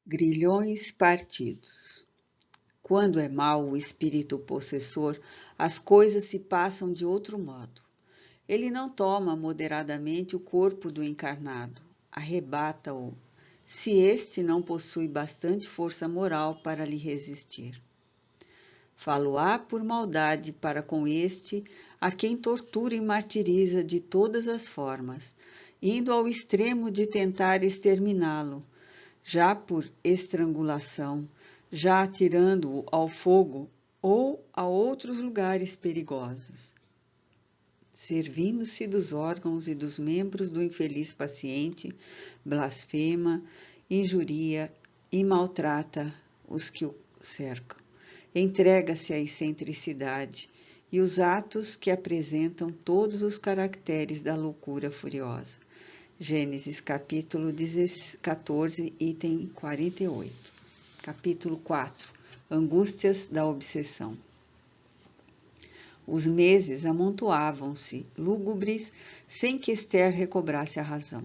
Grilhões partidos. Quando é mau o espírito possessor, as coisas se passam de outro modo. Ele não toma moderadamente o corpo do encarnado, arrebata-o, se este não possui bastante força moral para lhe resistir. Falo-á por maldade para com este, a quem tortura e martiriza de todas as formas, indo ao extremo de tentar exterminá-lo, já por estrangulação, já atirando-o ao fogo ou a outros lugares perigosos. Servindo-se dos órgãos e dos membros do infeliz paciente, blasfema, injuria e maltrata os que o cercam. Entrega-se à excentricidade e os atos que apresentam todos os caracteres da loucura furiosa. Gênesis capítulo 14, item 48. Capítulo 4. Angústias da obsessão. Os meses amontoavam-se, lúgubres, sem que Esther recobrasse a razão.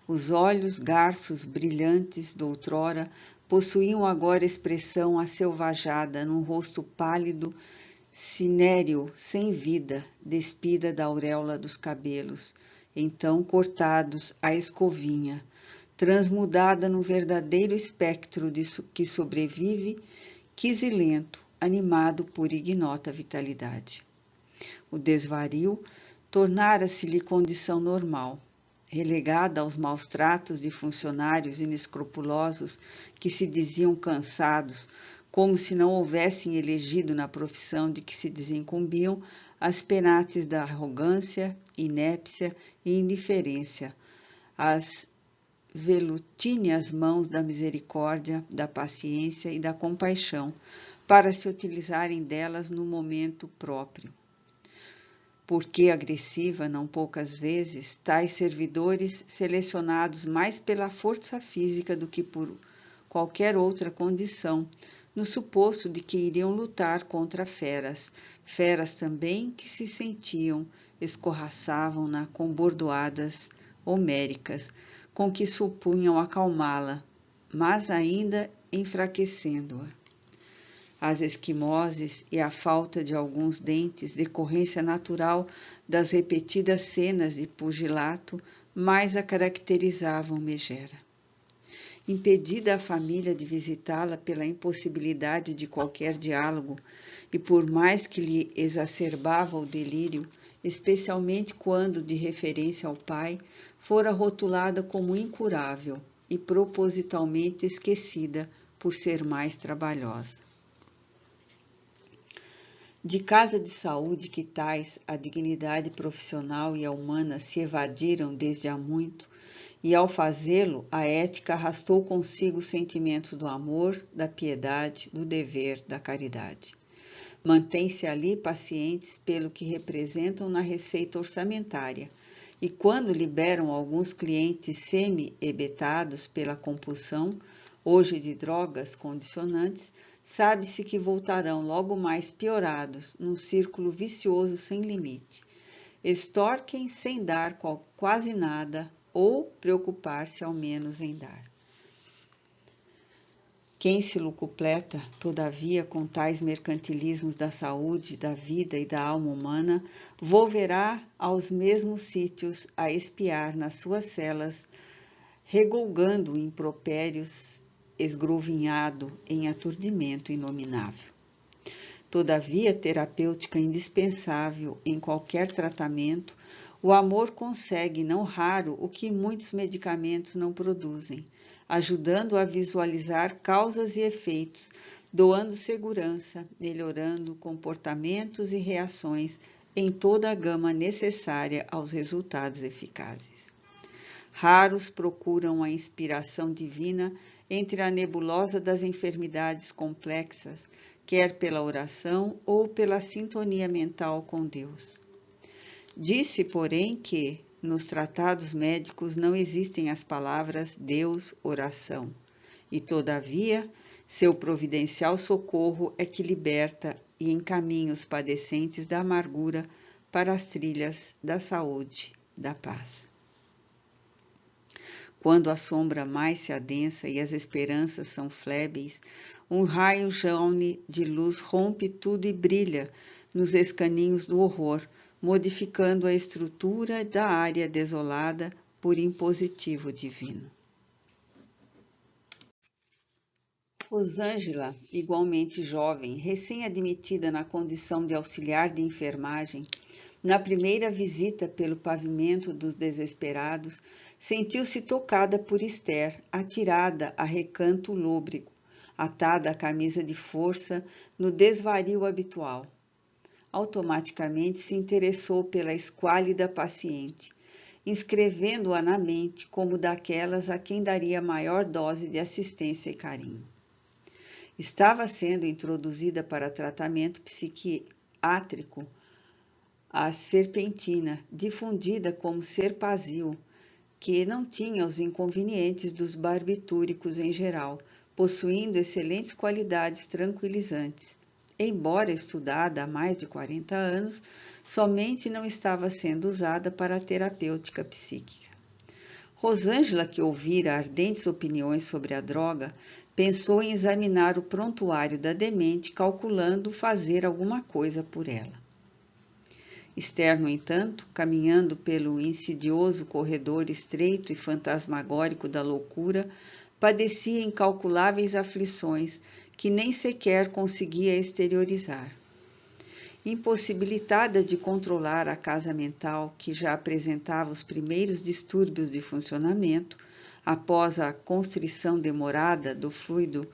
Os olhos garços brilhantes doutrora possuíam agora expressão aselvajada num rosto pálido, cinéreo, sem vida, despida da auréola dos cabelos, então cortados à escovinha, transmudada num verdadeiro espectro que sobrevive, quisilento, animado por ignota vitalidade. O desvario tornara-se-lhe condição normal, relegada aos maus tratos de funcionários inescrupulosos que se diziam cansados, como se não houvessem elegido na profissão de que se desincumbiam as penates da arrogância, inépcia e indiferença, as velutíneas mãos da misericórdia, da paciência e da compaixão, para se utilizarem delas no momento próprio. Porque agressiva, não poucas vezes, tais servidores, selecionados mais pela força física do que por qualquer outra condição, no suposto de que iriam lutar contra feras também que se sentiam, escorraçavam-na com bordoadas homéricas, com que supunham acalmá-la, mas ainda enfraquecendo-a. As esquimoses e a falta de alguns dentes, decorrência natural das repetidas cenas de pugilato, mais a caracterizavam Megera. Impedida a família de visitá-la pela impossibilidade de qualquer diálogo, e por mais que lhe exacerbava o delírio, especialmente quando, de referência ao pai, fora rotulada como incurável e propositalmente esquecida por ser mais trabalhosa. De casa de saúde que tais a dignidade profissional e a humana se evadiram desde há muito, e ao fazê-lo a ética arrastou consigo os sentimentos do amor, da piedade, do dever, da caridade. Mantém-se ali pacientes pelo que representam na receita orçamentária, e quando liberam alguns clientes semi-hebetados pela compulsão, hoje de drogas condicionantes, sabe-se que voltarão logo mais piorados, num círculo vicioso sem limite. Extorquem sem dar quase nada, ou preocupar-se ao menos em dar. Quem se lucupleta, todavia, com tais mercantilismos da saúde, da vida e da alma humana, volverá aos mesmos sítios a espiar nas suas celas, regolgando impropérios, esgrovinhado em aturdimento inominável. Todavia, terapêutica indispensável em qualquer tratamento, o amor consegue, não raro, o que muitos medicamentos não produzem, ajudando a visualizar causas e efeitos, doando segurança, melhorando comportamentos e reações em toda a gama necessária aos resultados eficazes. Raros procuram a inspiração divina entre a nebulosa das enfermidades complexas, quer pela oração ou pela sintonia mental com Deus. Disse, porém, que nos tratados médicos não existem as palavras Deus, oração, e, todavia, seu providencial socorro é que liberta e encaminha os padecentes da amargura para as trilhas da saúde, da paz. Quando a sombra mais se adensa e as esperanças são flébeis, um raio jaune de luz rompe tudo e brilha nos escaninhos do horror, modificando a estrutura da área desolada por impositivo divino. Rosângela, igualmente jovem, recém-admitida na condição de auxiliar de enfermagem, na primeira visita pelo pavimento dos desesperados, sentiu-se tocada por Esther, atirada a recanto lôbrego, atada à camisa de força no desvario habitual. Automaticamente se interessou pela esquálida paciente, inscrevendo-a na mente como daquelas a quem daria maior dose de assistência e carinho. Estava sendo introduzida para tratamento psiquiátrico a serpentina, difundida como serpazil, que não tinha os inconvenientes dos barbitúricos em geral, possuindo excelentes qualidades tranquilizantes. Embora estudada há mais de 40 anos, somente não estava sendo usada para a terapêutica psíquica. Rosângela, que ouvira ardentes opiniões sobre a droga, pensou em examinar o prontuário da demente, calculando fazer alguma coisa por ela. Esther, no entanto, caminhando pelo insidioso corredor estreito e fantasmagórico da loucura, padecia incalculáveis aflições que nem sequer conseguia exteriorizar. Impossibilitada de controlar a casa mental, que já apresentava os primeiros distúrbios de funcionamento, após a constrição demorada do fluido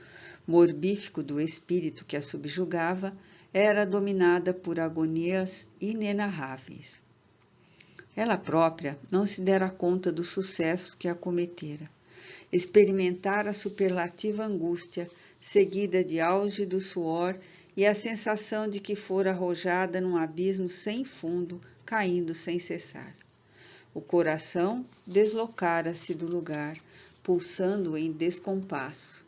morbífico do espírito que a subjugava, era dominada por agonias inenarráveis. Ela própria não se dera conta do sucesso que a cometera. Experimentara a superlativa angústia, seguida de auge do suor e a sensação de que fora arrojada num abismo sem fundo, caindo sem cessar. O coração deslocara-se do lugar, pulsando em descompasso.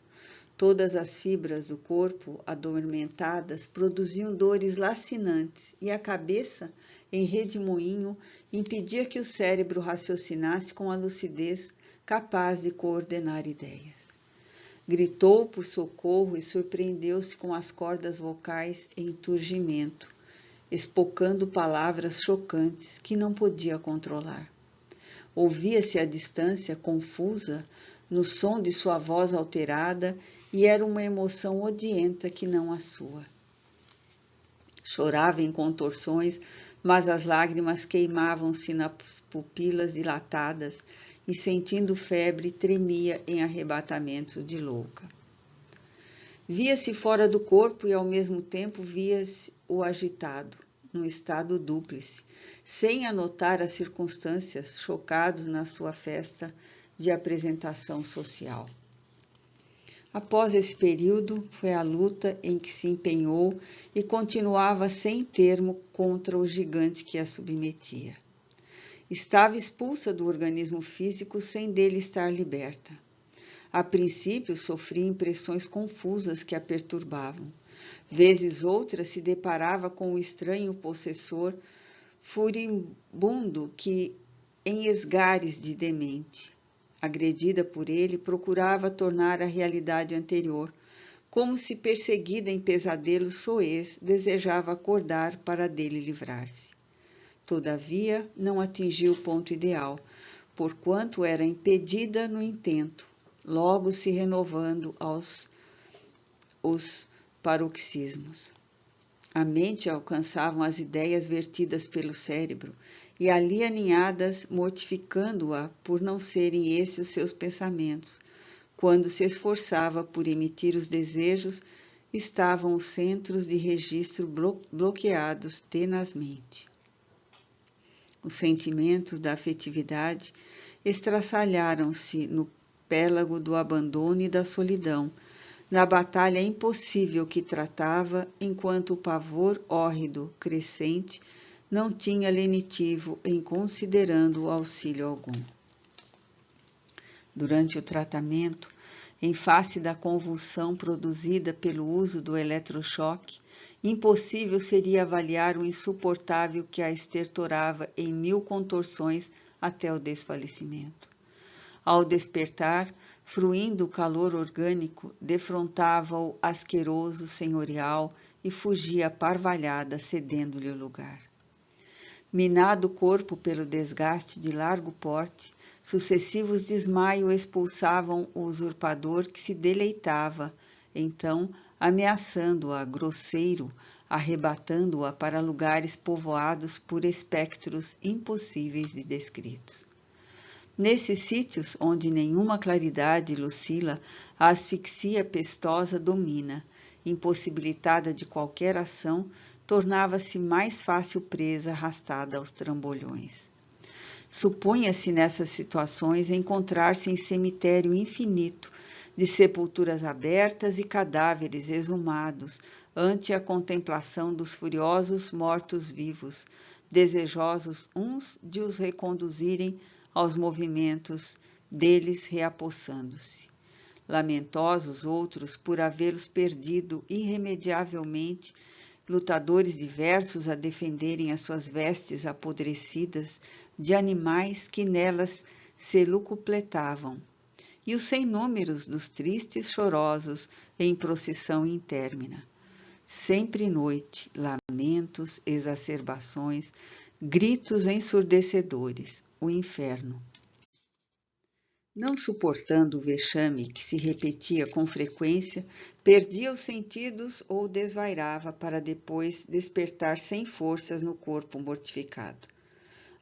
Todas as fibras do corpo, adormentadas, produziam dores lacinantes e a cabeça, em redemoinho, impedia que o cérebro raciocinasse com a lucidez capaz de coordenar ideias. Gritou por socorro e surpreendeu-se com as cordas vocais em turgimento, espocando palavras chocantes que não podia controlar. Ouvia-se à distância, confusa, no som de sua voz alterada, e era uma emoção odienta que não a sua. Chorava em contorções, mas as lágrimas queimavam-se nas pupilas dilatadas e, sentindo febre, tremia em arrebatamentos de louca. Via-se fora do corpo e, ao mesmo tempo, via-se-o agitado, num estado dúplice, sem anotar as circunstâncias, chocados na sua festa de apresentação social. Após esse período, foi a luta em que se empenhou e continuava sem termo contra o gigante que a submetia. Estava expulsa do organismo físico sem dele estar liberta. A princípio, sofria impressões confusas que a perturbavam. Vezes outras se deparava com o estranho possessor furibundo que, em esgares de demente, agredida por ele, procurava tornar a realidade anterior, como se perseguida em pesadelos soez, desejava acordar para dele livrar-se. Todavia, não atingiu o ponto ideal, porquanto era impedida no intento, logo se renovando os paroxismos. A mente alcançavam as ideias vertidas pelo cérebro, e ali aninhadas, mortificando-a por não serem esses os seus pensamentos. Quando se esforçava por emitir os desejos, estavam os centros de registro bloqueados tenazmente. Os sentimentos da afetividade estraçalharam-se no pélago do abandono e da solidão, na batalha impossível que tratava, enquanto o pavor hórrido, crescente, não tinha lenitivo em considerando auxílio algum. Durante o tratamento, em face da convulsão produzida pelo uso do eletrochoque, impossível seria avaliar o insuportável que a estertorava em 1000 contorções até o desfalecimento. Ao despertar, fruindo o calor orgânico, defrontava-o asqueroso senhorial e fugia parvalhada, cedendo-lhe o lugar. Minado o corpo pelo desgaste de largo porte, sucessivos desmaios expulsavam o usurpador que se deleitava, então, ameaçando-a grosseiro, arrebatando-a para lugares povoados por espectros impossíveis de descritos. Nesses sítios, onde nenhuma claridade lucila, a asfixia pestosa domina, impossibilitada de qualquer ação, tornava-se mais fácil presa arrastada aos trambolhões. Supunha-se nessas situações encontrar-se em cemitério infinito, de sepulturas abertas e cadáveres exumados, ante a contemplação dos furiosos mortos-vivos, desejosos uns de os reconduzirem aos movimentos deles reapossando-se. Lamentosos outros por havê-los perdido irremediavelmente, lutadores diversos a defenderem as suas vestes apodrecidas de animais que nelas se lucupletavam, e os sem números dos tristes chorosos em procissão intérmina. Sempre noite, lamentos, exacerbações, gritos ensurdecedores, o inferno. Não suportando o vexame que se repetia com frequência, perdia os sentidos ou desvairava para depois despertar sem forças no corpo mortificado.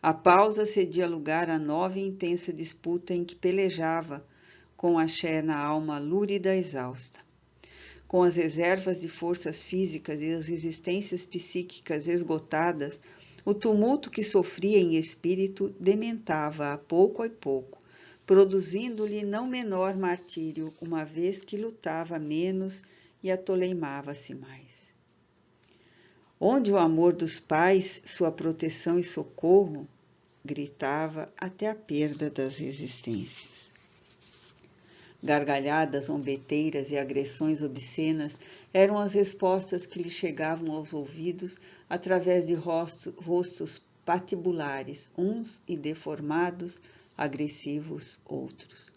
A pausa cedia lugar à nova e intensa disputa em que pelejava, com a ché na alma lúrida exausta. Com as reservas de forças físicas e as resistências psíquicas esgotadas, o tumulto que sofria em espírito dementava a pouco, produzindo-lhe não menor martírio, uma vez que lutava menos e atoleimava-se mais. Onde o amor dos pais, sua proteção e socorro, gritava até a perda das resistências. Gargalhadas zombeteiras e agressões obscenas eram as respostas que lhe chegavam aos ouvidos através de rostos patibulares, uns e deformados, agressivos outros.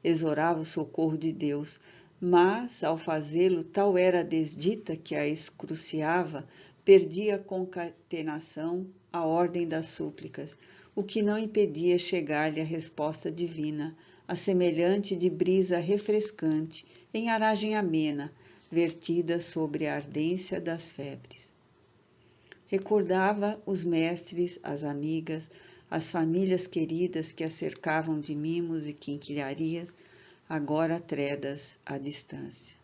Exorava o socorro de Deus, mas, ao fazê-lo, tal era a desdita que a excruciava, perdia a concatenação, a ordem das súplicas, o que não impedia chegar-lhe a resposta divina, a semelhante de brisa refrescante, em aragem amena, vertida sobre a ardência das febres. Recordava os mestres, as amigas, as famílias queridas que a cercavam de mimos e quinquilharias, agora tredas à distância.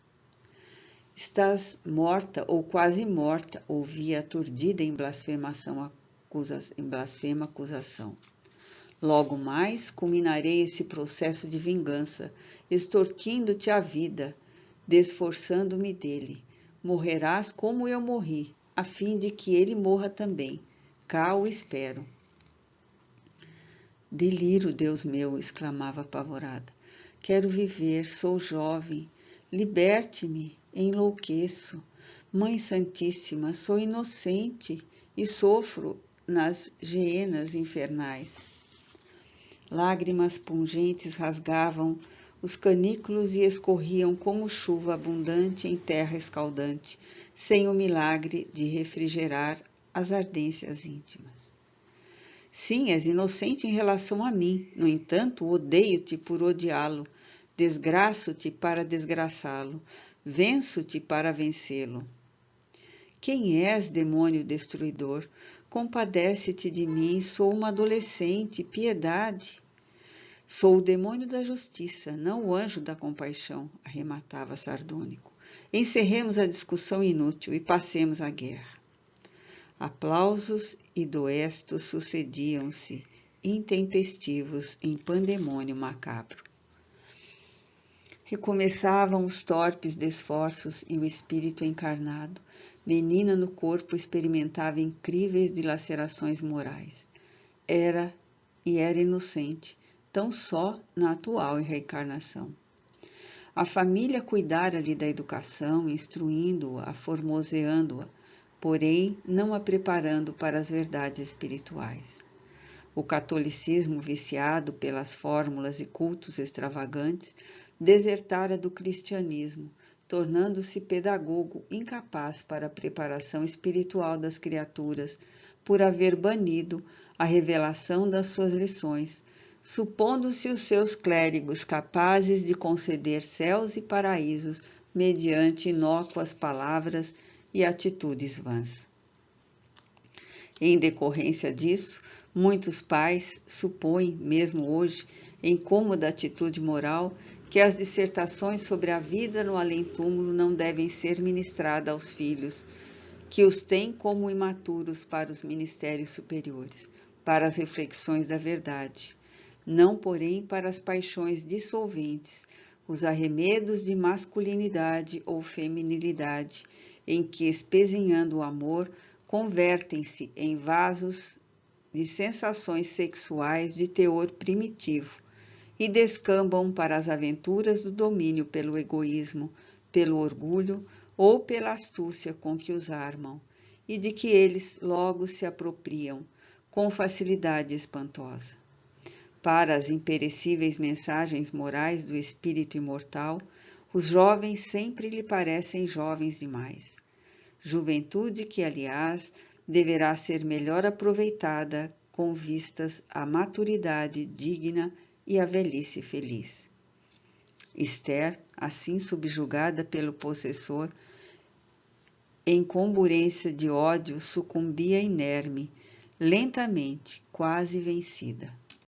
Estás morta ou quase morta, ouvia aturdida em blasfema acusação. Logo mais culminarei esse processo de vingança, extorquindo-te a vida, desforçando-me dele. Morrerás como eu morri, a fim de que ele morra também. Cá o espero. Deliro, Deus meu, exclamava apavorada. Quero viver, sou jovem. Liberte-me, enlouqueço. Mãe Santíssima, sou inocente e sofro nas geenas infernais. Lágrimas pungentes rasgavam os canículos e escorriam como chuva abundante em terra escaldante, sem o milagre de refrigerar as ardências íntimas. Sim, és inocente em relação a mim, no entanto, odeio-te por odiá-lo, desgraço-te para desgraçá-lo, venço-te para vencê-lo. Quem és, demônio destruidor? Compadece-te de mim, sou uma adolescente, piedade. Sou o demônio da justiça, não o anjo da compaixão, arrematava sardônico. Encerremos a discussão inútil e passemos à guerra. Aplausos e doestos sucediam-se, intempestivos em pandemônio macabro. Recomeçavam os torpes desforços e o espírito encarnado, menina no corpo, experimentava incríveis dilacerações morais. Era inocente, tão só na atual reencarnação. A família cuidara-lhe da educação, instruindo-a, formoseando-a, porém não a preparando para as verdades espirituais. O catolicismo, viciado pelas fórmulas e cultos extravagantes, desertara do cristianismo, tornando-se pedagogo incapaz para a preparação espiritual das criaturas, por haver banido a revelação das suas lições, supondo-se os seus clérigos capazes de conceder céus e paraísos mediante inócuas palavras e atitudes vãs. Em decorrência disso, muitos pais supõem, mesmo hoje, em cômoda atitude moral, que as dissertações sobre a vida no além-túmulo não devem ser ministradas aos filhos, que os têm como imaturos para os ministérios superiores, para as reflexões da verdade, não, porém, para as paixões dissolventes, os arremedos de masculinidade ou feminilidade, em que, espezinhando o amor, convertem-se em vasos de sensações sexuais de teor primitivo e descambam para as aventuras do domínio pelo egoísmo, pelo orgulho ou pela astúcia com que os armam, e de que eles logo se apropriam com facilidade espantosa. Para as imperecíveis mensagens morais do espírito imortal, os jovens sempre lhe parecem jovens demais. Juventude que, aliás, deverá ser melhor aproveitada com vistas à maturidade digna e à velhice feliz. Esther, assim subjugada pelo possessor, em comburência de ódio, sucumbia inerme, lentamente, quase vencida.